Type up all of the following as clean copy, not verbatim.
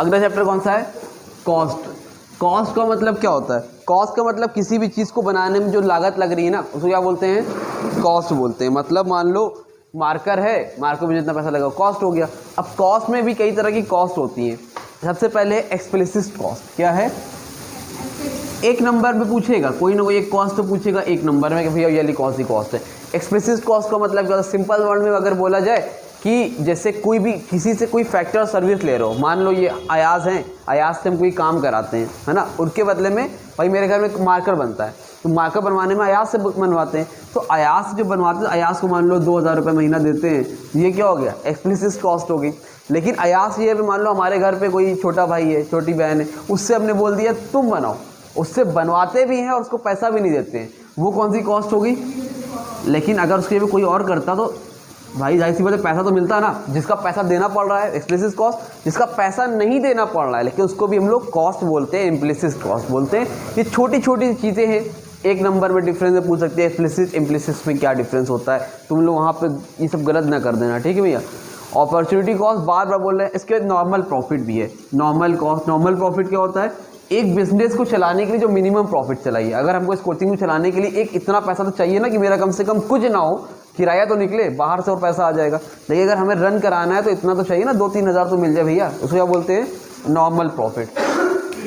अगला चैप्टर कौन सा है? कॉस्ट। कॉस्ट का मतलब क्या होता है? कॉस्ट का मतलब किसी भी चीज़ को बनाने में जो लागत लग रही है ना, उसको क्या बोलते हैं? कॉस्ट बोलते हैं। मतलब मान लो मार्कर है, मार्कर में जितना पैसा लगा कॉस्ट हो गया। अब कॉस्ट में भी कई तरह की कॉस्ट होती है। सबसे पहले एक्सप्लिसिट कॉस्ट। क्या है? एक नंबर में पूछेगा, कोई ना कोई एक कॉस्ट तो पूछेगा एक नंबर में कि भैया ये वाली कौन सी कॉस्ट है। एक्सप्लिसिट कॉस्ट का मतलब क्या होता है? सिंपल वर्ड में अगर बोला जाए कि जैसे कोई भी किसी से कोई फैक्टर और सर्विस ले रहे हो, मान लो ये अयाज हैं, अयाज से हम कोई काम कराते हैं, है ना, उनके बदले में भाई मेरे घर में एक मार्कर बनता है, तो मार्कर बनवाने में अयाज से बनवाते हैं, तो अयाज से जो बनवाते हैं अयाज को मान लो 2000 रुपये महीना देते हैं, ये क्या हो गया? एक्सप्लिसिट कॉस्ट हो गई। लेकिन अयाज ये भी मान लो हमारे घर पे कोई छोटा भाई है, छोटी बहन है, उससे हमने बोल दिया तुम बनाओ, उससे बनवाते भी हैं और उसको पैसा भी नहीं देते हैं, वो कौन सी कॉस्ट होगी? लेकिन अगर उसके भी कोई और करता तो भाई जाहिर सी बात है पैसा तो मिलता है ना। जिसका पैसा देना पड़ रहा है एक्सप्लिसिट कॉस्ट, जिसका पैसा नहीं देना पड़ रहा है लेकिन उसको भी हम लोग कॉस्ट बोलते हैं, इम्प्लिसिट कॉस्ट बोलते हैं। ये छोटी छोटी चीज़ें हैं, एक नंबर में डिफरेंस में पूछ सकते हैं एक्सप्लिसिट इम्प्लिसिट में क्या डिफरेंस होता है। तुम लोग वहाँ पे ये सब गलत ना कर देना, ठीक है भैया। अपॉर्चुनिटी कॉस्ट बार बार बोल रहे हैं। इसके बाद नॉर्मल प्रॉफिट भी है। नॉर्मल कॉस्ट, नॉर्मल प्रॉफिट क्या होता है? एक बिजनेस को चलाने के लिए जो मिनिमम प्रॉफिट चलाइए। अगर हमको इस कोचिंग को चलाने के लिए एक इतना पैसा तो चाहिए ना कि मेरा कम से कम कुछ ना हो, किराया तो निकले, बाहर से और पैसा आ जाएगा, लेकिन अगर हमें रन कराना है तो इतना तो चाहिए ना, 2-3 हज़ार तो मिल जाए भैया, उसको क्या बोलते हैं? Normal profit.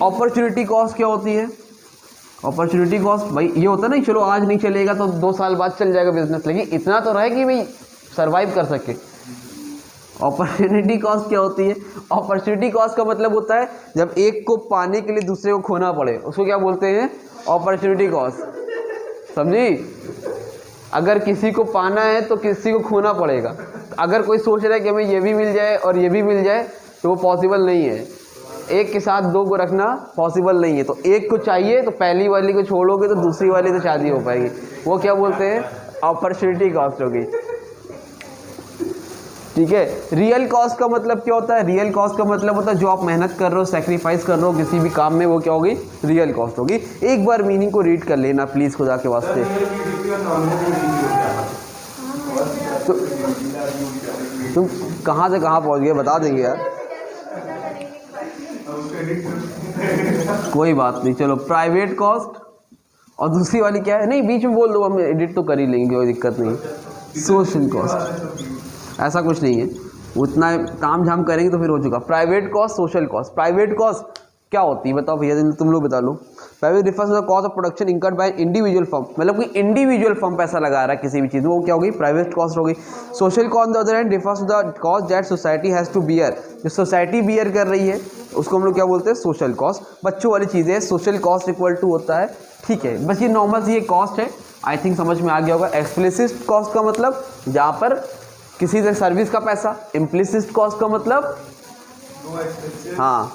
अपॉर्चुनिटी कॉस्ट क्या होती है? अपॉर्चुनिटी कॉस्ट भाई ये होता है ना, चलो आज नहीं चलेगा तो 2 साल बाद चल जाएगा बिजनेस, लेकिन इतना तो रहे कि भाई सर्वाइव कर सके। अपॉर्चुनिटी कॉस्ट क्या होती है? अपॉर्चुनिटी कॉस्ट का मतलब होता है जब एक को पाने के लिए दूसरे को खोना पड़े, उसको क्या बोलते हैं? Opportunity cost. समझी? अगर किसी को पाना है तो किसी को खोना पड़ेगा। अगर कोई सोच रहा है कि हमें ये भी मिल जाए और ये भी मिल जाए तो वो पॉसिबल नहीं है। एक के साथ 2 को रखना पॉसिबल नहीं है। तो एक को चाहिए तो पहली वाली को छोड़ोगे तो दूसरी वाली तो शादी हो पाएगी। वो क्या बोलते हैं? अपॉर्चुनिटी कॉस्ट होगी, ठीक है। रियल कॉस्ट का मतलब क्या होता है? रियल कॉस्ट का मतलब होता है जो आप मेहनत कर रहे हो, सेक्रीफाइस कर रहे हो किसी भी काम में, वो क्या होगी? रियल कॉस्ट होगी। एक बार मीनिंग को रीड कर लेना प्लीज़ खुदा के वास्ते। तो तुम कहाँ से कहाँ पहुँच गए बता देंगे यार, कोई बात नहीं। चलो प्राइवेट कॉस्ट और दूसरी वाली क्या है? नहीं बीच में बोल दो, हम एडिट तो कर ही लेंगे, कोई दिक्कत नहीं। सोशल कॉस्ट ऐसा कुछ नहीं है, उतना काम झाम करेंगे तो फिर हो चुका। Private cost, social cost. Private cost क्या होती है बताओ भैया, तुम लोग बता लो। Private refers to the cost of production incurred by individual firm, मतलब कोई इंडिविजुअल फर्म पैसा लगा रहा है किसी भी चीज़ में, वो क्या होगी? प्राइवेट कॉस्ट होगी। Social cost on the other hand refers to the cost that society has to bear, जो सोसाइटी बियर कर रही है उसको हम लोग क्या बोलते हैं? Social cost. बच्चों वाली चीज़ें, सोशल कॉस्ट इक्वल टू होता है, ठीक है। बस ये नॉर्मल सी ये कॉस्ट है, आई थिंक समझ में आ गया होगा। एक्सप्लिसिट कॉस्ट का मतलब जहाँ पर किसी से सर्विस का पैसा। इम्प्लिसिट कॉस्ट का मतलब हाँ,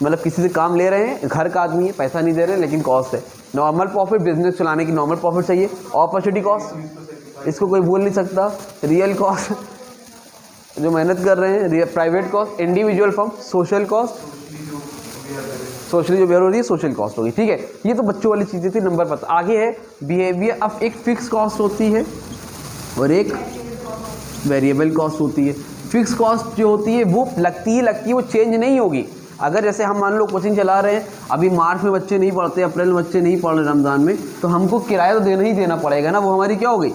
मतलब किसी से काम ले रहे हैं, घर का आदमी है, पैसा नहीं दे रहे लेकिन कॉस्ट है। नॉर्मल प्रॉफिट, बिजनेस चलाने की नॉर्मल प्रॉफिट चाहिए। अपॉर्चुनिटी कॉस्ट इसको कोई बोल नहीं सकता। रियल कॉस्ट जो मेहनत कर रहे हैं। Private cost, individual firm. Social cost, socially जो बिहेवियर हो रही है सोशल कॉस्ट होगी, ठीक है। ये तो बच्चों वाली चीज़ें थी, नंबर पता। आगे है बिहेवियर। अब एक फिक्स कॉस्ट होती है और एक वेरिएबल कॉस्ट होती है। फिक्स कॉस्ट जो होती है वो लगती है, वो चेंज नहीं होगी। अगर जैसे हम मान लो कोचिंग चला रहे हैं, अभी मार्च में बच्चे नहीं पढ़ते, अप्रैल में बच्चे नहीं पढ़ रहे रमज़ान में, तो हमको किराया तो देना ही देना पड़ेगा ना, वो हमारी क्या हो गई?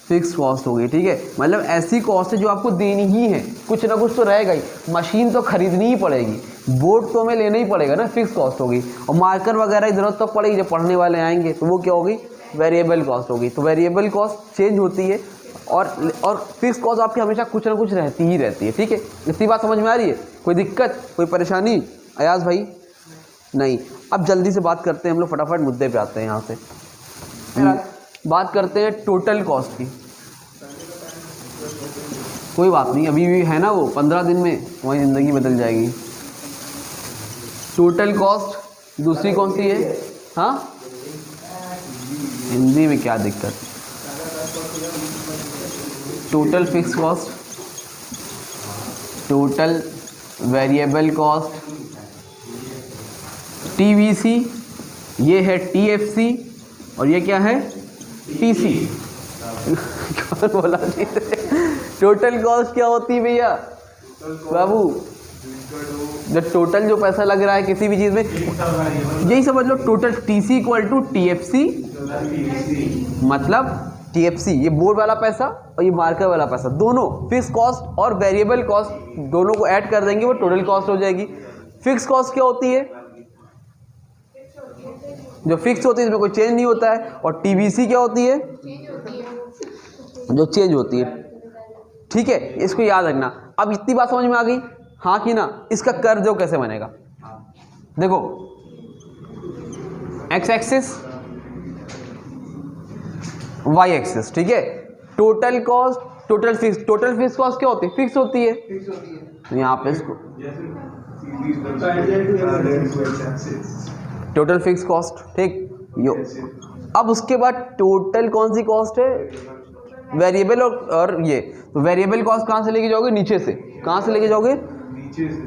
फिक्स कॉस्ट हो गई, ठीक है। मतलब ऐसी कॉस्ट है जो आपको देनी ही है, कुछ ना कुछ तो रहेगा ही। मशीन तो खरीदनी ही पड़ेगी, बोर्ड तो हमें लेना ही पड़ेगा ना, फिक्स कॉस्ट होगी। और मार्कर वगैरह की जरूरत तो पड़ेगी, जब पढ़ने वाले आएंगे तो वो क्या होगी? वेरिएबल कॉस्ट होगी। तो वेरिएबल कॉस्ट चेंज होती है और फिक्स कॉस्ट आपकी हमेशा कुछ ना कुछ रहती ही रहती है, ठीक है। इतनी बात समझ में आ रही है? कोई दिक्कत, कोई परेशानी अयाज भाई? नहीं। अब जल्दी से बात करते हैं हम लोग, फटाफट मुद्दे पे आते हैं। यहाँ से बात करते हैं टोटल कॉस्ट की। कोई बात नहीं, अभी भी है ना वो 15 दिन में तुम्हारी ज़िंदगी बदल जाएगी। टोटल कॉस्ट दूसरी कौन सी है? हाँ, हिंदी में क्या दिक्कत? Total fix cost, total variable cost, TVC, ये है टीएफसी और ये क्या है? टीसी। कौन बोला? टोटल कॉस्ट क्या होती है भैया? बाबू जो टोटल जो पैसा लग रहा है किसी भी चीज़ में, यही समझ लो total TC equal to TFC, मतलब TFC ये बोर्ड वाला पैसा और ये मार्कर वाला पैसा, दोनों फिक्स कॉस्ट और वेरिएबल कॉस्ट दोनों को ऐड कर देंगे, वो टोटल कॉस्ट हो जाएगी। फिक्स कॉस्ट क्या होती है? जो फिक्स होती है इसमें कोई चेंज नहीं होता है। और TBC क्या होती है? जो चेंज होती है। ठीक है, इसको याद रखना। अब इतनी बात समझ में आ गई, हाँ कि ना? इसका कर्व जो कैसे बनेगा, देखो एक्स एक्सिस वाई एक्सिस, ठीक है। Total cost, total fix cost क्या होती है? फिक्स होती है। तो यहाँ पे इसको टोटल फिक्स कॉस्ट, ठीक यो। अब उसके बाद टोटल कौन सी कॉस्ट है? वेरिएबल और ये। तो वेरिएबल कॉस्ट कहाँ से लेके जाओगे? नीचे से। कहाँ से लेके जाओगे? नीचे से,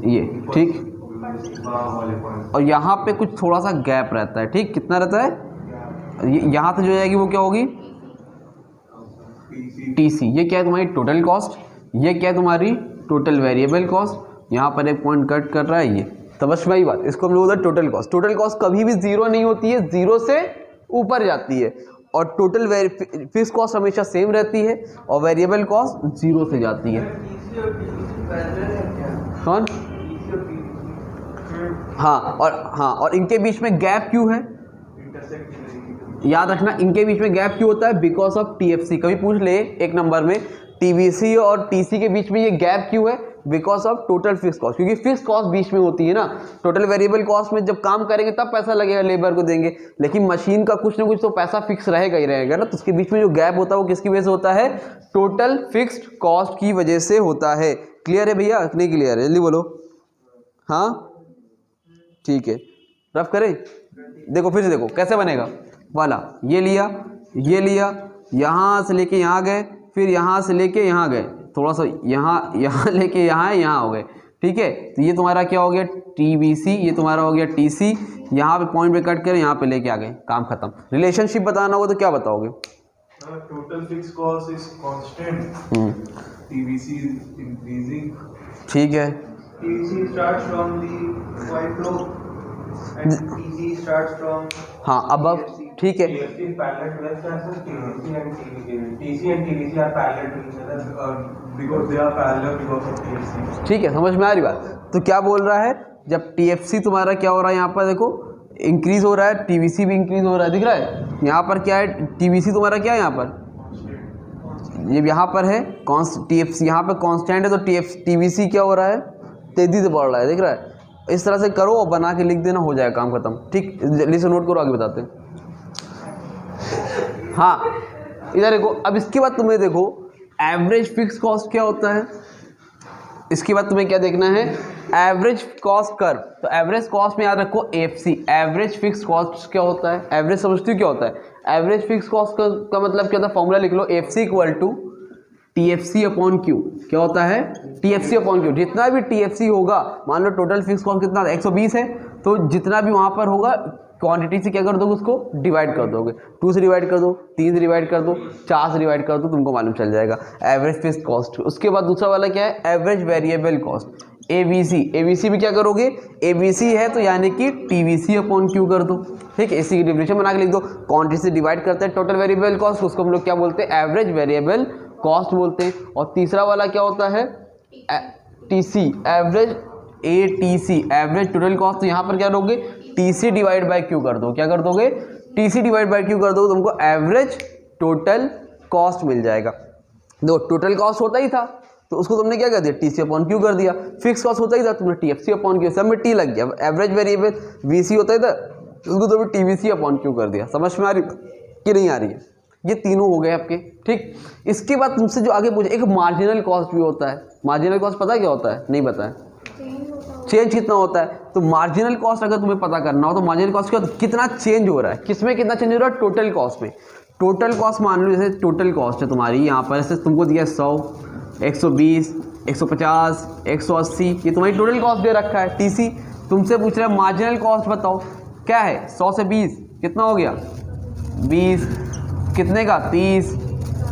ये, ठीक। और यहाँ पे कुछ थोड़ा सा गैप रहता है, ठीक। कितना रहता है? यहाँ से जो जाएगी वो क्या होगी? TC। ये क्या है? तुम्हारी टोटल कॉस्ट। ये क्या है? तुम्हारी टोटल वेरिएबल कॉस्ट। यहाँ पर एक पॉइंट कट कर रहा है ये, समझ में आई बात? इसको हम लोग बोलते हैं टोटल कॉस्ट। टोटल कॉस्ट कभी भी जीरो नहीं होती है, जीरो से ऊपर जाती है। और टोटल फिक्स कॉस्ट हमेशा सेम रहती है और वेरिएबल कॉस्ट जीरो से जाती है। कौन? हाँ, और इनके बीच में गैप क्यों है? याद रखना, इनके बीच में गैप क्यों होता है? Because of TFC। कभी पूछ ले एक नंबर में, TBC और TC के बीच में ये गैप क्यों है? Because of total fix cost, क्योंकि फिक्स कॉस्ट बीच में होती है ना। टोटल वेरिएबल कॉस्ट में जब काम करेंगे तब पैसा लगेगा, लेबर को देंगे, लेकिन मशीन का कुछ ना कुछ तो पैसा फिक्स रहेगा ही रहेगा ना। तो उसके बीच में जो गैप होता है वो किसकी वजह से होता है? टोटल फिक्स्ड कॉस्ट की वजह से होता है। क्लियर है भैया? नहीं क्लियर है? जल्दी बोलो। हाँ ठीक है, रफ करें। देखो फिर से देखो कैसे बनेगा वाला। ये लिया, ये लिया, यहाँ से लेके यहाँ गए, फिर यहाँ से लेके यहाँ गए, थोड़ा सा यहाँ लेके यहाँ हो गए, ठीक है। तो ये तुम्हारा क्या हो गया? TBC। ये तुम्हारा हो गया TC। यहाँ पे पॉइंट पे कट कर यहाँ पे लेके आ गए, काम खत्म। रिलेशनशिप बताना होगा तो क्या बताओगे? Total fix cost is constant, TBC is increasing, ठीक है। TBC starts from the Y flow and TC starts from, हाँ अब ठीक है। ठीक है, समझ में आ रही बात? तो क्या बोल रहा है? जब TFC तुम्हारा क्या हो रहा है यहाँ पर, देखो इंक्रीज हो रहा है, TBC भी इंक्रीज हो रहा है, दिख रहा है? यहाँ पर क्या है? TBC तुम्हारा क्या है यहाँ पर? ये यहाँ पर है TFC, यहाँ पे कांस्टेंट है, तो TBC क्या हो रहा है? तेजी से बढ़ रहा है, दिख रहा है? इस तरह से करो और बना के लिख देना, हो जाएगा काम खत्म, ठीक। जल्दी से नोट करो, आगे बताते हैं। हाँ इधर देखो। अब इसके बाद तुम्हें देखो एवरेज फिक्स कॉस्ट क्या होता है। इसके बाद तुम्हें क्या देखना है? Average cost curve. तो एवरेज कॉस्ट में याद रखो FC, एवरेज फिक्स कॉस्ट क्या होता है? एवरेज समझते हो क्या होता है? एवरेज फिक्स कॉस्ट का मतलब क्या होता है? फॉर्मूला लिख लो, FC equal to TFC upon Q। क्या होता है? TFC upon Q। जितना भी TFC होगा, मान लो टोटल फिक्स कॉस्ट कितना 120 है, तो जितना भी वहाँ पर होगा क्वांटिटी से क्या कर दोगे? उसको डिवाइड कर दोगे। 2 से डिवाइड कर दो, 3 से डिवाइड कर दो, 4 से डिवाइड कर दो, तुमको मालूम चल जाएगा एवरेज फिक्स कॉस्ट। उसके बाद दूसरा वाला क्या है? Average variable cost, ABC। ABC भी क्या करोगे? ABC है तो यानी कि TBC अपॉन Q कर दो, ठीक है। इसी की डिफिनेशन बना के लिख दो। क्वांटिटी से डिवाइड करते हैं टोटल वेरिएबल कॉस्ट, उसको हम लोग क्या बोलते हैं? एवरेज वेरिएबल कॉस्ट बोलते हैं। और तीसरा वाला क्या होता है? TC, average ATC, average total cost. तो यहाँ पर क्या दोगे? TC डिवाइड बाय Q कर दो। क्या कर दोगे? TC डिवाइड बाय Q कर दो, तुमको एवरेज टोटल कॉस्ट मिल जाएगा। दो टोटल कॉस्ट होता ही था तो उसको तुमने क्या कर दिया? TC अपॉन Q कर दिया। फिक्स कॉस्ट होता ही था, तुमने TFC अपॉन Q, सब में T लग गया। एवरेज वेरिएबल VC होता ही था, उसको तुमने TBC अपॉन Q कर दिया। समझ में आ रही कि नहीं आ रही है? ये तीनों हो गए आपके, ठीक। इसके बाद तुमसे जो आगे पूछे, एक मार्जिनल कॉस्ट भी होता है। मार्जिनल कॉस्ट पता है क्या होता है? नहीं पता है? चेंज कितना होता है? तो मार्जिनल कॉस्ट अगर तुम्हें पता करना हो तो मार्जिनल कॉस्ट क्या, कितना चेंज हो रहा है, किसमें कितना चेंज हो रहा है? टोटल कॉस्ट में। टोटल कॉस्ट मान लो जैसे टोटल कॉस्ट है तुम्हारी यहाँ पर, जैसे तुमको दिया 100, 120, 150, 180, ये तुम्हारी टोटल कॉस्ट दे रखा है। TC तुमसे पूछ रहा है मार्जिनल कॉस्ट बताओ क्या है? 100 से 20 कितना हो गया? 20 कितने का? 30,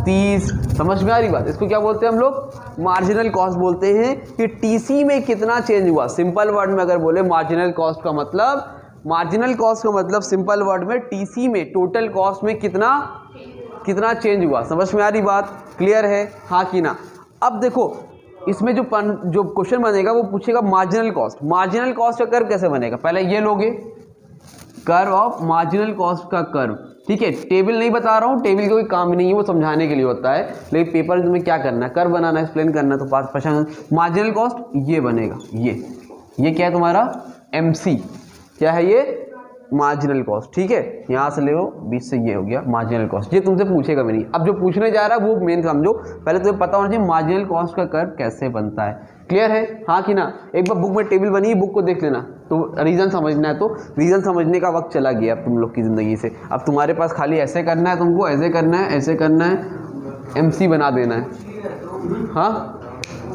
30, समझ में आ रही बात। इसको क्या बोलते हैं हम लोग, मार्जिनल कॉस्ट बोलते हैं कि टीसी में कितना चेंज हुआ। सिंपल वर्ड में अगर बोले मार्जिनल कॉस्ट का मतलब, मार्जिनल कॉस्ट का मतलब सिंपल वर्ड में टीसी में टोटल कॉस्ट में कितना चेंज हुआ। समझ में आ रही बात, क्लियर है, हाँ कि ना। अब देखो इसमें जो क्वेश्चन बनेगा वो पूछेगा मार्जिनल कॉस्ट। मार्जिनल कॉस्ट का कर्व कैसे बनेगा, पहले ये लोगे कर्व ऑफ मार्जिनल कॉस्ट का कर्व, ठीक है। टेबल नहीं बता रहा हूँ, टेबल का कोई काम नहीं है, वो समझाने के लिए होता है, लेकिन पेपर में तुम्हें क्या करना है, कर्व बनाना, एक्सप्लेन करना। तो पास पहचान मार्जिनल कॉस्ट ये बनेगा, ये क्या है तुम्हारा MC, क्या है ये मार्जिनल कॉस्ट, ठीक है। यहाँ से ले लो, बीच से ये हो गया मार्जिनल कॉस्ट। ये तुमसे पूछेगा भी नहीं। अब जो पूछने जा रहा है वो मेन समझो, पहले तुम्हें पता होना चाहिए मार्जिनल कॉस्ट का कर्व कैसे बनता है। क्लियर है, हाँ कि ना। एक बार बुक में टेबल बनी है, बुक को देख लेना, तो रीज़न समझना है, तो रीज़न समझने का वक्त चला गया अब तुम लोग की ज़िंदगी से। अब तुम्हारे पास खाली ऐसे करना है, तुमको ऐसे करना है, ऐसे करना है, MC बना देना है। हाँ,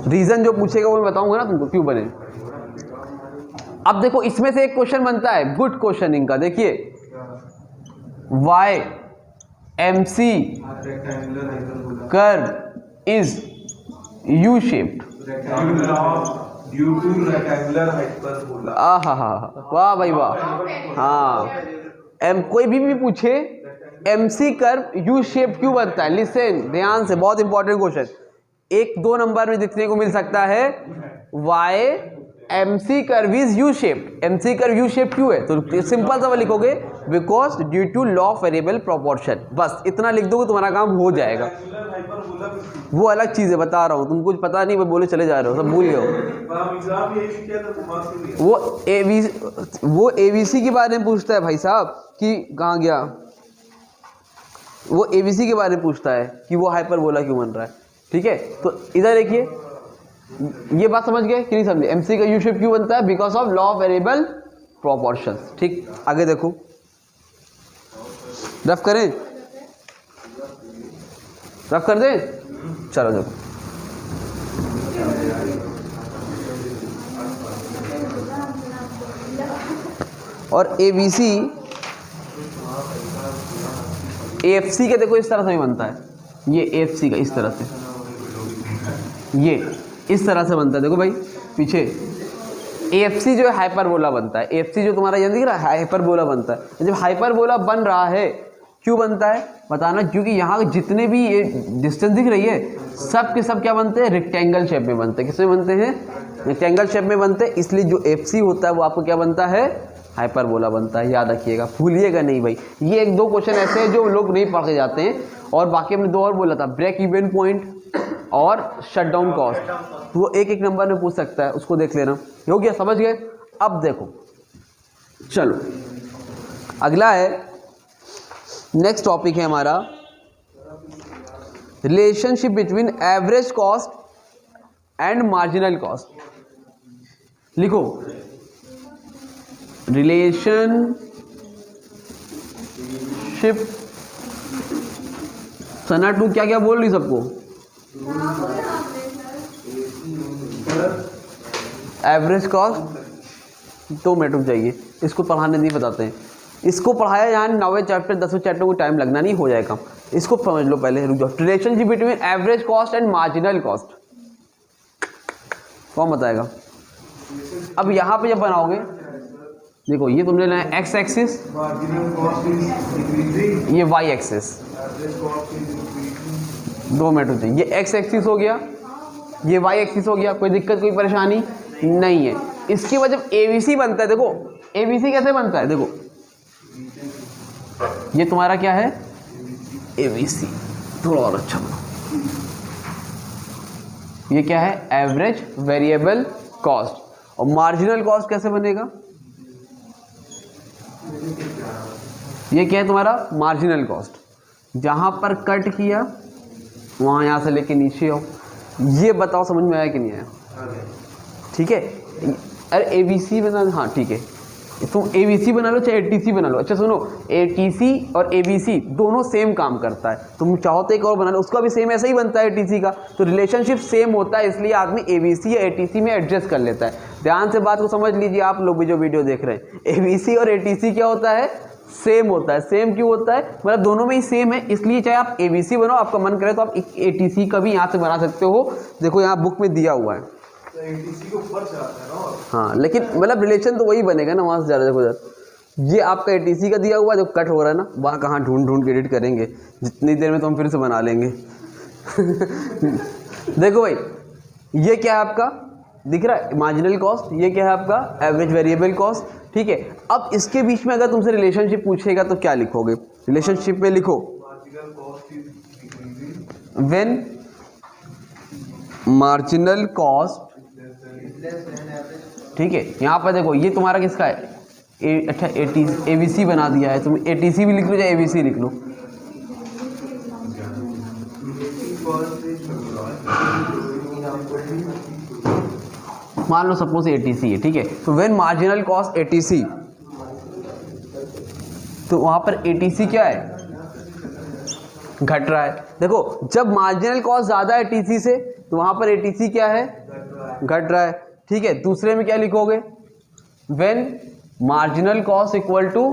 रीज़न जो पूछेगा वो मैं बताऊँगा ना तुमको क्यों बने। अब देखो इसमें से एक क्वेश्चन बनता है, गुड क्वेश्चन इनका, देखिए why MC curve is U shaped, due to rectangular hyperbola. वाह भाई वाह, हाँ। कोई भी पूछे MC कर्व U shaped क्यों बनता है, लिसन ध्यान से, बहुत इंपॉर्टेंट क्वेश्चन, 1-2 नंबर में देखने को मिल सकता है। Why MC curve is U shaped, MC curve U shaped क्यों है, तो सिंपल सा लिखोगे because due to law of variable proportion, बस इतना लिख दोगे तुम्हारा काम हो जाएगा। वो अलग चीज़ है, बता रहा हूँ, तुम कुछ पता नहीं, बोले चले जा रहे हो, सब भूल गए हो। वो ABC के बारे में पूछता है भाई साहब कि कहाँ गया, वो ABC के बारे में पूछता है कि वो हाइपरबोला क्यों बन रहा है, ठीक है। तो इधर देखिए, ये बात समझ गए कि नहीं समझे, MC का U शेप क्यों बनता है, because of law of variable proportion, ठीक। आगे देखो, रफ करें, रफ कर दें, चलो देखो और ABC AFC का देखो इस तरह से भी बनता है, ये AFC का इस तरह से, ये इस तरह से बनता है, देखो भाई पीछे AFC जो है हाइपरबोला बनता है। AFC जो तुम्हारा याद दिख रहा है हाइपरबोला बनता है। जब हाइपरबोला बन रहा है क्यों बनता है बताना, क्योंकि यहाँ जितने भी ये डिस्टेंस दिख रही है सब के सब क्या बनते हैं, रेक्टेंगल शेप में बनते हैं। किसमें बनते हैं, रेक्टेंगल शेप में बनते हैं, इसलिए जो FC होता है वो आपको क्या बनता है, हाइपरबोला बनता है। याद रखिएगा, भूलिएगा नहीं भाई। ये 1-2 क्वेश्चन ऐसे हैं जो लोग नहीं पढ़ के जाते हैं, और बाकी हमने 2 और बोला था, ब्रेक इवन पॉइंट और शटडाउन कॉस्ट, तो वो 1-1 नंबर में पूछ सकता है, उसको देख लेना। हो गया, समझ गए। अब देखो चलो अगला है, नेक्स्ट टॉपिक है हमारा relationship between average cost and marginal cost. लिखो रिलेशनशिप, सना टू क्या क्या बोल रही सबको, एवरेज कॉस्ट 2 मिनट रुक जाइए, इसको पढ़ाने नहीं बताते हैं, इसको पढ़ाया यहाँ 9वें चैप्टर 10वें चैप्टर को टाइम लगना नहीं, हो जाएगा। इसको समझ लो पहले, रुक जाओ। Relationship between average cost and marginal cost, कौन बताएगा। अब यहाँ पे जब बनाओगे, देखो ये तुमने लेना है एक्स एक्सिस, ये वाई एक्सिस, 2 मिनट रुक जाइए, ये एक्स एक्सिस हो गया, ये वाई एक्सिस हो गया, कोई दिक्कत कोई परेशानी नहीं है। इसके बाद जब ABC बनता है, देखो ABC कैसे बनता है, देखो ये तुम्हारा क्या है ABC, थोड़ा और अच्छा बना, ये क्या है एवरेज वेरिएबल कॉस्ट। और मार्जिनल कॉस्ट कैसे बनेगा, ये क्या है तुम्हारा मार्जिनल कॉस्ट, जहां पर कट किया वहां यहां से लेके नीचे आओ। ये बताओ समझ में आया कि नहीं आया, ठीक है। अरे ABC बना, हाँ ठीक है, तुम ABC बना लो चाहे ATC बना लो। अच्छा सुनो, ATC और ABC दोनों सेम काम करता है, तुम चाहो तो एक और बना लो, उसका भी सेम ऐसा ही बनता है ATC का। तो रिलेशनशिप सेम होता है, इसलिए आदमी ABC या ATC में एडजस्ट कर लेता है। ध्यान से बात को समझ लीजिए आप लोग भी जो वीडियो देख रहे हैं, ABC और ATC क्या होता है, सेम होता है। सेम क्यों होता है, मतलब दोनों में ही सेम है, इसलिए चाहे आप एबीसी बनाओ, आपका मन करे तो आप एटीसी का भी यहाँ से बना सकते हो। देखो यहाँ बुक में दिया हुआ है, तो एटीसी के ऊपर से आता है ना। हाँ, लेकिन मतलब रिलेशन तो वही बनेगा ना, वहाँ से ज़्यादा। देखो यार, ये आपका एटीसी का दिया हुआ है, जो कट हो रहा है ना, वहाँ कहाँ ढूंढ के एडिट करेंगे, जितनी देर में तो हम फिर से बना लेंगे। देखो भाई, ये क्या है आपका, दिख रहा है मार्जिनल कॉस्ट, ये क्या है आपका एवरेज वेरिएबल कॉस्ट, ठीक है। अब इसके बीच में अगर तुमसे रिलेशनशिप पूछेगा तो क्या लिखोगे, रिलेशनशिप में लिखो व्हेन मार्जिनल कॉस्ट, ठीक है। यहाँ पर देखो ये तुम्हारा किसका है, अच्छा एबीसी बना दिया है, तुम एटीसी भी लिख लो या एबीसी लिख लो। मान लो सपोज एटीसी है, ठीक है। तो व्हेन मार्जिनल कॉस्ट एटीसी, तो वहां पर एटीसी क्या है, घट रहा है। देखो जब मार्जिनल कॉस्ट ज्यादा है एटीसी से, तो वहां पर एटीसी क्या है, घट रहा है, ठीक है। दूसरे में क्या लिखोगे, when marginal cost equal to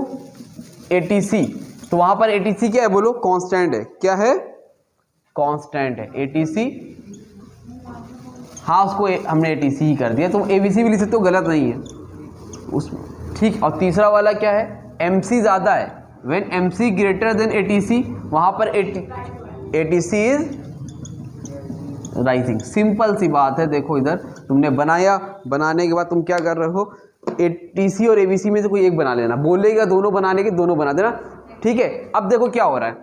ATC, तो वहां पर एटीसी क्या है, बोलो कांस्टेंट है, क्या है, कांस्टेंट है एटीसी। हाँ, उसको हमने एटीसी ही कर दिया, तुम एबीसी भी लिख सकते हो, गलत नहीं है उस, ठीक। और तीसरा वाला क्या है, एमसी ज़्यादा है, when MC greater than ATC, वहाँ पर एटीसी इज राइजिंग। सिंपल सी बात है। देखो इधर तुमने बनाया, बनाने के बाद तुम क्या कर रहे हो, एटीसी और एबीसी में से कोई एक बना लेना, बोलेगा दोनों बनाने के, दोनों बना देना, ठीक है। अब देखो क्या हो रहा है,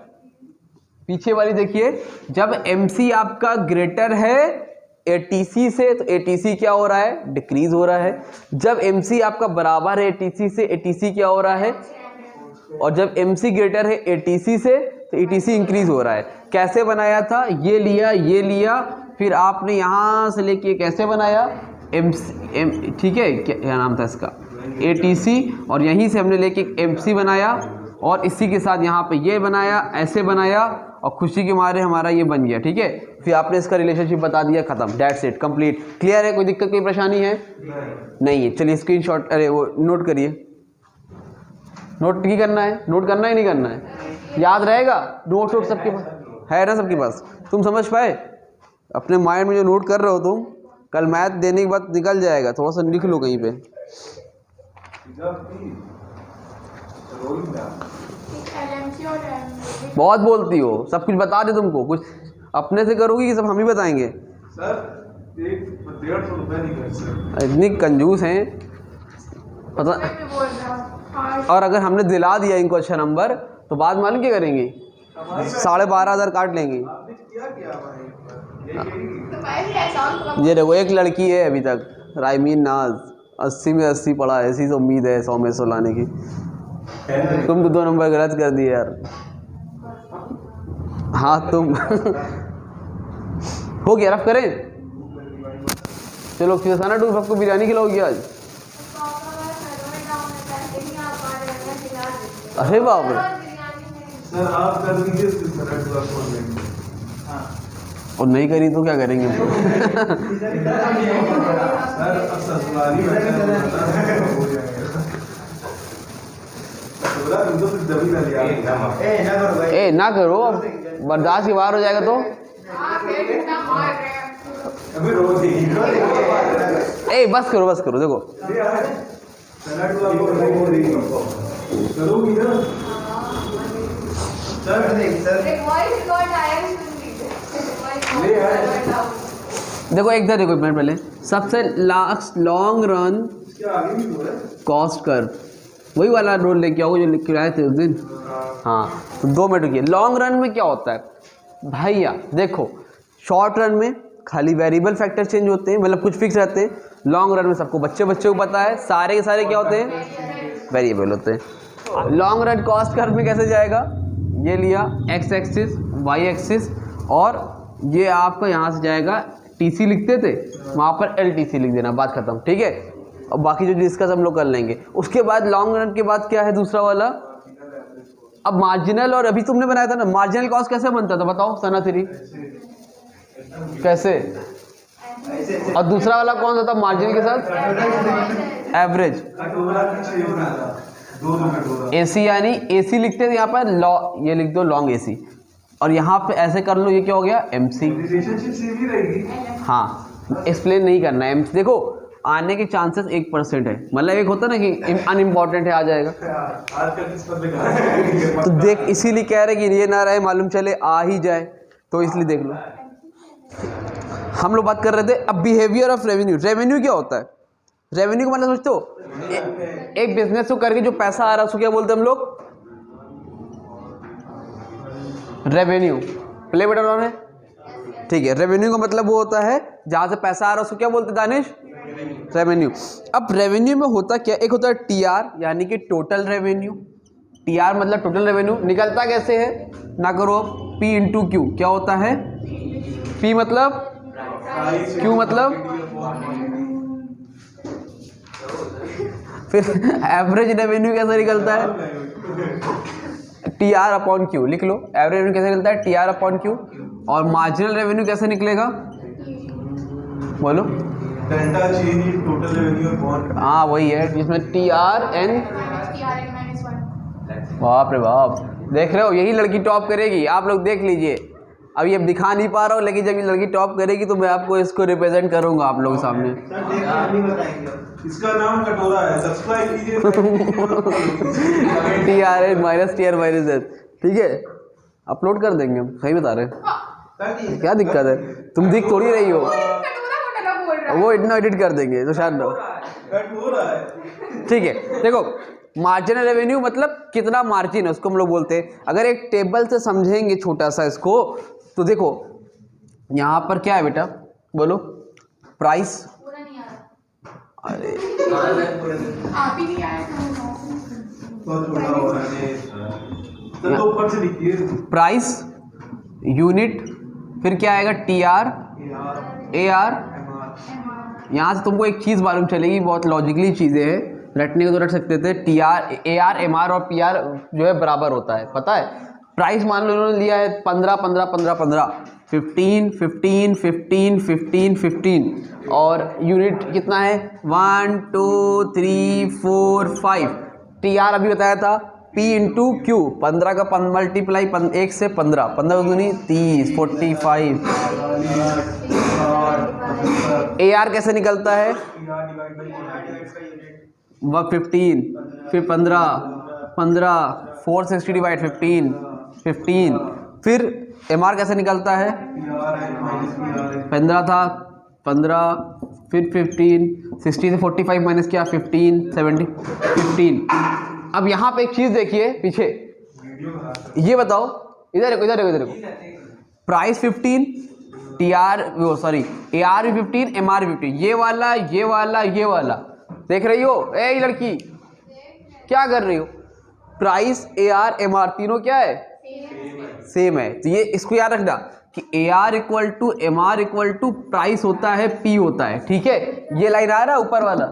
पीछे वाली देखिए, जब एमसी आपका ग्रेटर है एटीसी से, तो एटीसी क्या हो रहा है, डिक्रीज हो रहा है। जब एमसी आपका बराबर है एटीसी से, एटीसी क्या हो रहा है, और जब एमसी ग्रेटर है एटीसी से, तो एटीसी इंक्रीज हो रहा है। कैसे बनाया था, ये लिया, फिर आपने यहां से लेके कैसे बनाया, ठीक है, क्या नाम था इसका, एटीसी, और यहीं से हमने लेके एमसी बनाया, और इसी के साथ यहाँ पे ये बनाया, ऐसे बनाया, और खुशी के मारे हमारा ये बन गया, ठीक है। फिर आपने इसका रिलेशनशिप बता दिया, खत्म, दैट्स इट, कंप्लीट। क्लियर है, कोई दिक्कत, कोई परेशानी है, नहीं है। चलिए स्क्रीनशॉट, अरे वो नोट करिए, नोट की करना है, नोट करना ही नहीं करना है, याद रहेगा, नोट सबके पास है ना, सबके पास, तुम समझ पाए अपने माइंड में जो नोट कर रहे हो तुम, कल मैथ देने के बाद निकल जाएगा, थोड़ा सा लिख लो कहीं पे। बहुत बोलती हो, सब कुछ बता दे तुमको, कुछ अपने से करोगी कि सब हम ही बताएंगे। सर 150 रुपये नहीं कर सकते, इतनी कंजूस हैं पता। और अगर हमने दिला दिया इनको अच्छा नंबर, तो बाद मालूम क्या करेंगी, 12,500 काट लेंगी। ये देखो एक लड़की है अभी तक, रायमीन नाज, 80 में 80 पढ़ा है, ऐसी तो उम्मीद है 100 में 100 लाने की। तुम तो 2 नंबर गलत कर दिए यार। हाँ तुम हो गया, रफ करें, चलो खिलाना टू, सबको बिरयानी खिलाओगी आज। अरे बाप रे, सर आप कर दीजिए, और नहीं करी तो क्या करेंगे। सर अब ससुराली ए ना करो, अब बर्दाश्त के बाहर हो जाएगा तो। ए बस करो, देखो करोगी ना देखो एक मिनट पहले, सबसे last long run cost curve, वही वाला रोल लेके आओ जो लिख के आए थे उस दिन। हाँ तो 2 मिनट रुकिए। लॉन्ग रन में क्या होता है भैया, देखो शॉर्ट रन में खाली वेरिएबल फैक्टर चेंज होते हैं, मतलब कुछ फिक्स रहते हैं। लॉन्ग रन में सबको बच्चे को पता है, सारे के सारे क्या होते हैं, वेरिएबल होते हैं। लॉन्ग रन कॉस्ट कर्व में कैसे जाएगा, ये लिया एक्स एक्सिस वाई एक्सिस, और ये आपका यहाँ से जाएगा, टीसी लिखते थे वहाँ पर एलटीसी लिख देना, बात खत्म, ठीक है। और बाकी जो डिस्कस हम लोग कर लेंगे। उसके बाद लॉन्ग रन के बाद क्या है दूसरा वाला, अब मार्जिनल, और अभी तुमने बनाया था ना मार्जिनल कॉस्ट, कैसे बनता था बताओ सना थ्री, कैसे, और दूसरा वाला कौन सा था मार्जिनल के साथ, एवरेज। AC यानी AC लिखते थे यहाँ पर लॉ, ये लिख दो लॉन्ग AC, और यहाँ पे ऐसे कर लो, ये क्या हो गया MC। रिलेशनशिप सेम ही रहेगी। हाँ, एक्सप्लेन नहीं करना है। देखो आने के चांसेस 1% है, मतलब एक होता ना कि अनइम्पॉर्टेंट है, आ जाएगा। तो देख इसीलिए कह रहे कि ये ना रहे मालूम चले आ ही जाए, तो इसलिए देख लो। हम लोग बात कर रहे थे अब बिहेवियर ऑफ रेवेन्यू। रेवेन्यू क्या होता है? रेवेन्यू का मतलब सोचते हो एक बिजनेस को करके जो पैसा आ रहा है उसको क्या बोलते हैं हम लोग? रेवेन्यू। प्ले बटन ऑन है, ठीक है। रेवेन्यू का मतलब वो होता है जहां से पैसा आ रहा है उसको क्या बोलते हैं दानिश? रेवेन्यू। अब रेवेन्यू में होता क्या, एक होता है टीआर यानी कि टोटल रेवेन्यू। टीआर मतलब टोटल रेवेन्यू। निकलता कैसे है ना करो, पी इंटू क्यू। क्या होता है? पी मतलब, क्यू मतलब, फिर एवरेज रेवेन्यू कैसे निकलता है? T R upon Q. लिख लो एवरेज रेवेन्यू कैसे निकलता है? T R upon Q. और मार्जिनल रेवेन्यू कैसे निकलेगा? बोलो। Delta change in total revenue upon, हाँ वही है जिसमें टी आर एन। बाप रे बाप, देख रहे हो यही लड़की टॉप करेगी। आप लोग देख लीजिए, अभी अब दिखा नहीं पा रहा हूँ, लेकिन जब ये लड़की टॉप करेगी तो मैं आपको इसको रिप्रेजेंट करूंगा आप लोगों के सामने। इसका नाम कटोरा है, सब्सक्राइब कीजिए। T R N minus T R minus S, ठीक है। अपलोड कर देंगे हम, सही बता रहे हैं। क्या दिक्कत है, तुम दिख थोड़ी रही हो, वो इतना एडिट कर देंगे तो शायद ठीक है। देखो मार्जिनल रेवेन्यू मतलब कितना मार्जिन है उसको हम लोग बोलते हैं। अगर एक टेबल से समझेंगे छोटा सा इसको, तो देखो यहाँ पर क्या है बेटा, बोलो। प्राइस, अरे प्राइस, यूनिट, फिर क्या आएगा? T R, A are. यहाँ से तुमको एक चीज़ मालूम चलेगी, बहुत लॉजिकली चीज़ें हैं, रटने को तो रट सकते थे। T R, A R, M R और पी आर जो है बराबर होता है, पता है। प्राइस मान लो इन्होंने लिया है 15 15 15 15, 15 15 15 15 15, और यूनिट कितना है? 1 2 3 4 5। टी आर अभी बताया था P इंटू क्यू, 15 का मल्टीप्लाई 1 से 15, 15 दूनी 30, 45। ए आर कैसे निकलता है? 15, फिर 15 15, 460 डिवाइड 15 15, फिर एम आर कैसे निकलता है? 15 था 15, फिर 15, 60 से 45 माइनस किया 15, 70, 15। अब यहाँ पे एक चीज़ देखिए पीछे, ये बताओ, इधर देखो इधर देखो इधर देखो। प्राइस 15, टी आर वो सॉरी ए आर भी 15, एम आर भी 15, ये वाला ये वाला ये वाला, देख रही हो? ए लड़की क्या कर रही हो? Price A R M R तीनों क्या है? सेम है। तो ये इसको याद रखना कि A R equal to M R equal to price होता है, पी होता है, ठीक है। ये लाइन आ रहा है ऊपर वाला,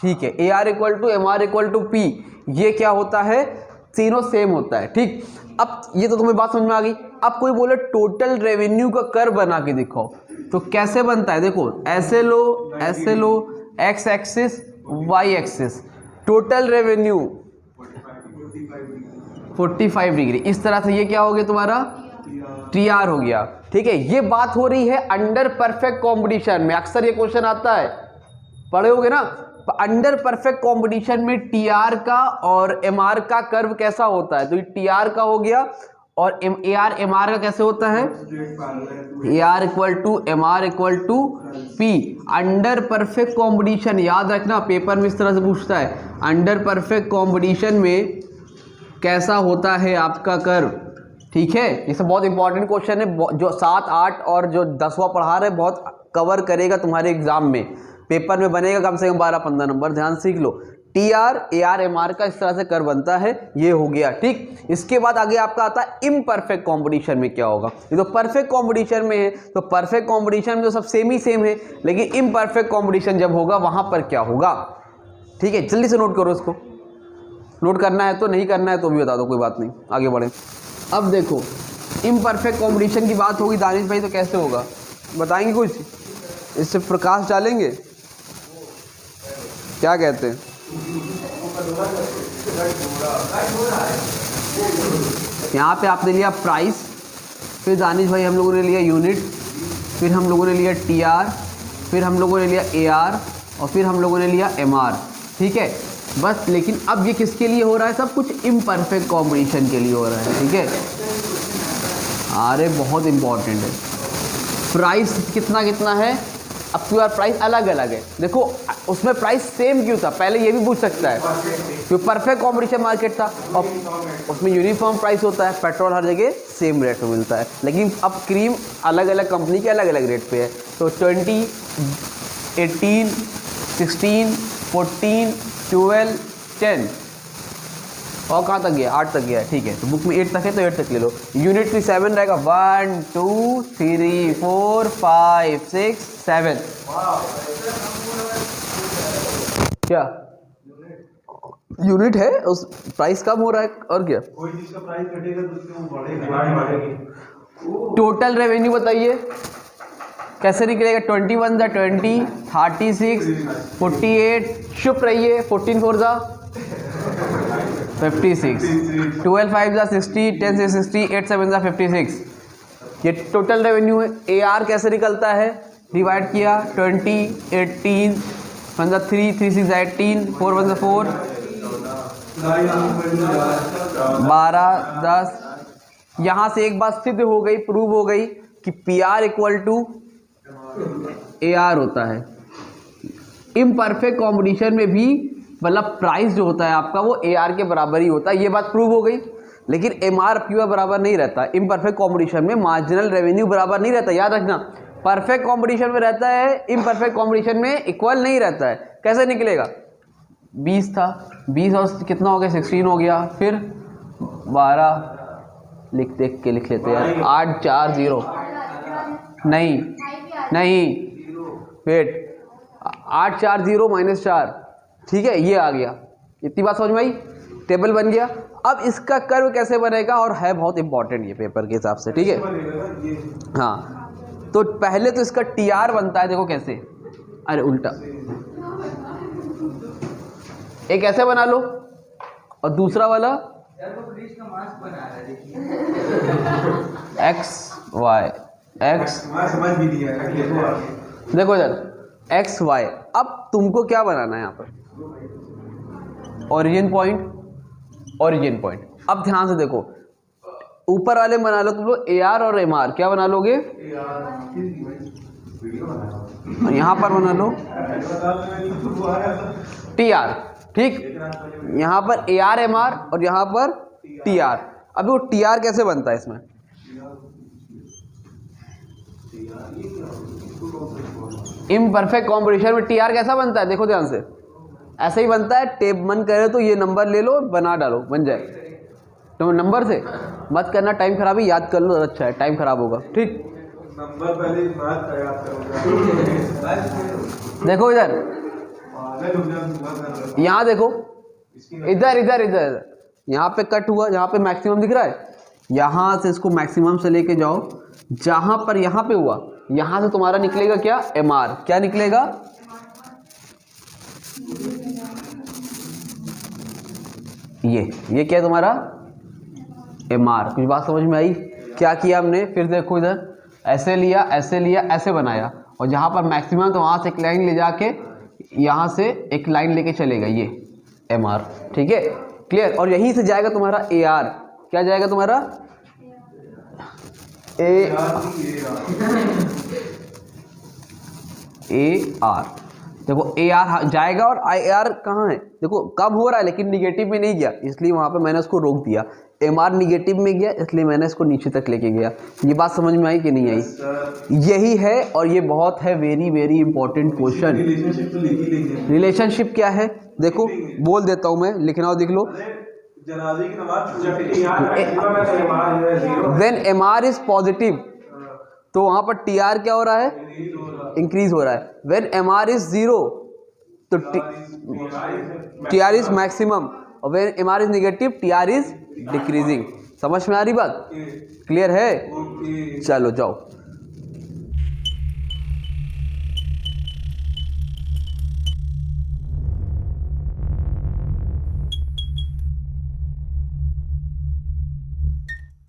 ठीक है। A R equal to M R equal to P, ये क्या होता है? तीनों सेम होता है, ठीक। अब ये तो तुम्हें बात समझ में आ गई। अब कोई बोले टोटल रेवेन्यू का कर्व बना के दिखाओ, तो कैसे बनता है? देखो ऐसे लो x axis y axis, total revenue 45 degree, इस तरह से ये क्या हो गया तुम्हारा? टी आर हो गया, ठीक है। ये बात हो रही है अंडर परफेक्ट कॉम्पिटिशन में, अक्सर ये क्वेश्चन आता है, पढ़े होगे ना। अंडर परफेक्ट कंपटीशन में टी आर का और एम आर का कर्व कैसा होता है? तो ये टी आर का हो गया, और ए आर एम आर का कैसे होता है? A R equal to M R equal to P. Under perfect competition याद रखना, पेपर में इस तरह से पूछता है, अंडर परफेक्ट कंपटीशन में कैसा होता है आपका कर्व, ठीक है। इसे बहुत इंपॉर्टेंट क्वेश्चन है, जो 7 8 और जो 10वां पढ़ा रहे बहुत कवर करेगा तुम्हारे एग्जाम में, पेपर में बनेगा कम से कम 12-15 नंबर, ध्यान सीख लो। T R A R M R का इस तरह से कर्व बनता है, ये हो गया, ठीक। इसके बाद आगे आपका आता है इम्परफेक्ट कॉम्पिटिशन में क्या होगा। ये तो परफेक्ट कॉम्पिटिशन में है, तो परफेक्ट कॉम्पिटिशन में तो सब सेम ही सेम है, लेकिन इम्परफेक्ट कॉम्पिटिशन जब होगा वहां पर क्या होगा, ठीक है। जल्दी से नोट करो इसको, नोट करना है तो, नहीं करना है तो भी बता दो, कोई बात नहीं, आगे बढ़े। अब देखो इम्परफेक्ट कॉम्पिटिशन की बात होगी दानिश भाई, तो कैसे होगा बताएंगे कुछ? इससे प्रकाश डालेंगे, क्या कहते हैं? यहाँ पे आपने लिया प्राइस, फिर दानिश भाई हम लोगों ने लिया यूनिट, फिर हम लोगों ने लिया टीआर, फिर हम लोगों ने लिया एआर, और फिर हम लोगों ने लिया एमआर। ठीक है बस, लेकिन अब ये किसके लिए हो रहा है? सब कुछ इम्परफेक्ट कॉम्बिनेशन के लिए हो रहा है। ठीक है, अरे बहुत इंपॉर्टेंट है। प्राइस कितना कितना है? अब की बार प्राइस अलग अलग है। देखो उसमें प्राइस सेम क्यों था, पहले ये भी पूछ सकता है, क्योंकि परफेक्ट कॉम्पिटिशन मार्केट था और उसमें यूनिफॉर्म प्राइस होता है, पेट्रोल हर जगह सेम रेट में मिलता है। लेकिन अब क्रीम अलग अलग कंपनी के अलग अलग रेट पे है, तो 20, 18, 16, 14, 12, 10 और कहाँ तक गया? 8 तक गया है। ठीक है, तो बुक में 8 तक है तो 8 तक ले लो। यूनिट भी 7 रहेगा, 1 2 3 4 5 6 7। क्या यूनिट है? उस प्राइस कम हो रहा है और क्या? कोई चीज का प्राइस घटेगा तो उसमें वो बढ़ेगा। टोटल रेवेन्यू बताइए कैसे निकलेगा? 21 ज़ा 20, 36, 48, चुप रहिए, 14 4 ज़ा 56, 12 5 ज़ा 60, 10 से 60, 8 7 ज़ा 56। ये टोटल रेवेन्यू है। एआर कैसे निकलता है? डिवाइड किया 20, 18, 1 ज़ा 3, 3 6 ज़ा 18, 4 1 ज़ा 4, 12 10। यहाँ से एक बात सिद्ध हो गई, प्रूव हो गई कि P R equal to A R होता है। इम्परफेक्ट कॉम्बिनेशन में भी मतलब प्राइस जो होता है आपका वो ए आर के बराबर ही होता है, ये बात प्रूव हो गई। लेकिन एम आर क्यू बराबर नहीं रहता। इम्परफेक्ट कॉम्बिनेशन में मार्जिनल रेवेन्यू बराबर नहीं रहता, याद रखना। परफेक्ट कॉम्बिनेशन में रहता है, इम्परफेक्ट कॉम्बिनेशन में इक्वल नहीं रहता है। कैसे निकलेगा? 20 था, 20 और कितना हो गया? 16 हो गया, फिर 12 देख के लिख लेते हैं। 8 4 0 नहीं वेट, 8 4 0 -4। ठीक है, ये आ गया। इतनी बात समझ में आई? टेबल बन गया। अब इसका कर्व कैसे बनेगा, और है बहुत इंपॉर्टेंट ये पेपर के हिसाब से। ठीक है, हाँ, तो पहले तो इसका टी आर बनता है, देखो कैसे। अरे उल्टा, एक ऐसे बना लो और दूसरा वाला एक्स वाई एक्स, देखो इधर एक्स वाई। अब तुमको क्या बनाना है यहाँ पर? Origin point. अब ध्यान से देखो, ऊपर वाले बना लो तुम लोग ए आर और एम आर। क्या बना लोगे? और यहाँ पर बना लो टी आर। ठीक, यहाँ पर ए आर एम आर और यहाँ पर टी आर। अभी वो टी आर कैसे बनता है इसमें? इम्परफेक्ट कॉम्बिनेशन में टी आर कैसा बनता है? देखो ध्यान से, ऐसे ही बनता है। टेप मन करे तो ये नंबर ले लो, बना डालो, बन जाए। तो नंबर से मत करना, टाइम खराब है, याद कर लो, अच्छा है, टाइम खराब होगा। ठीक, नंबर पहले याद करोगे। देखो इधर, यहाँ देखो, इधर यहाँ पे कट हुआ, यहाँ पे मैक्सिमम दिख रहा है। यहाँ से इसको मैक्सिमम से लेके जाओ, जहाँ पर यहाँ पे हुआ, यहाँ से तुम्हारा निकलेगा क्या? M R. क्या निकलेगा? ये क्या है तुम्हारा? M R. कुछ बात समझ में आई? क्या किया हमने? फिर देखो इधर, ऐसे लिया, ऐसे बनाया, और जहाँ पर मैक्सिमम तो वहाँ से एक लाइन ले जाके यहाँ से एक लाइन लेके चलेगा, ये एम आर। ठीक है, क्लियर? और यहीं से जाएगा तुम्हारा ए आर। क्या जाएगा तुम्हारा? A R. देखो ए आर जाएगा और आई आर कहाँ है? देखो कब हो रहा है, लेकिन निगेटिव में नहीं गया, इसलिए वहाँ पे मैंने उसको रोक दिया। एम आर निगेटिव में गया, इसलिए मैंने इसको नीचे तक लेके गया। ये बात समझ में आई कि नहीं आई? यही है, और ये बहुत है very very important question. Relationship क्या है? देखो बोल देता हूँ मैं, लिखना हो देख लो। When M R is positive, तो वहाँ पर टी आर क्या हो रहा है? इंक्रीज हो रहा है। व्हेन एम आर इज 0, तो टी आर इज मैक्सिमम, और when M R is negative, T R is decreasing. समझ में आ रही बात? क्लियर है? चलो जाओ।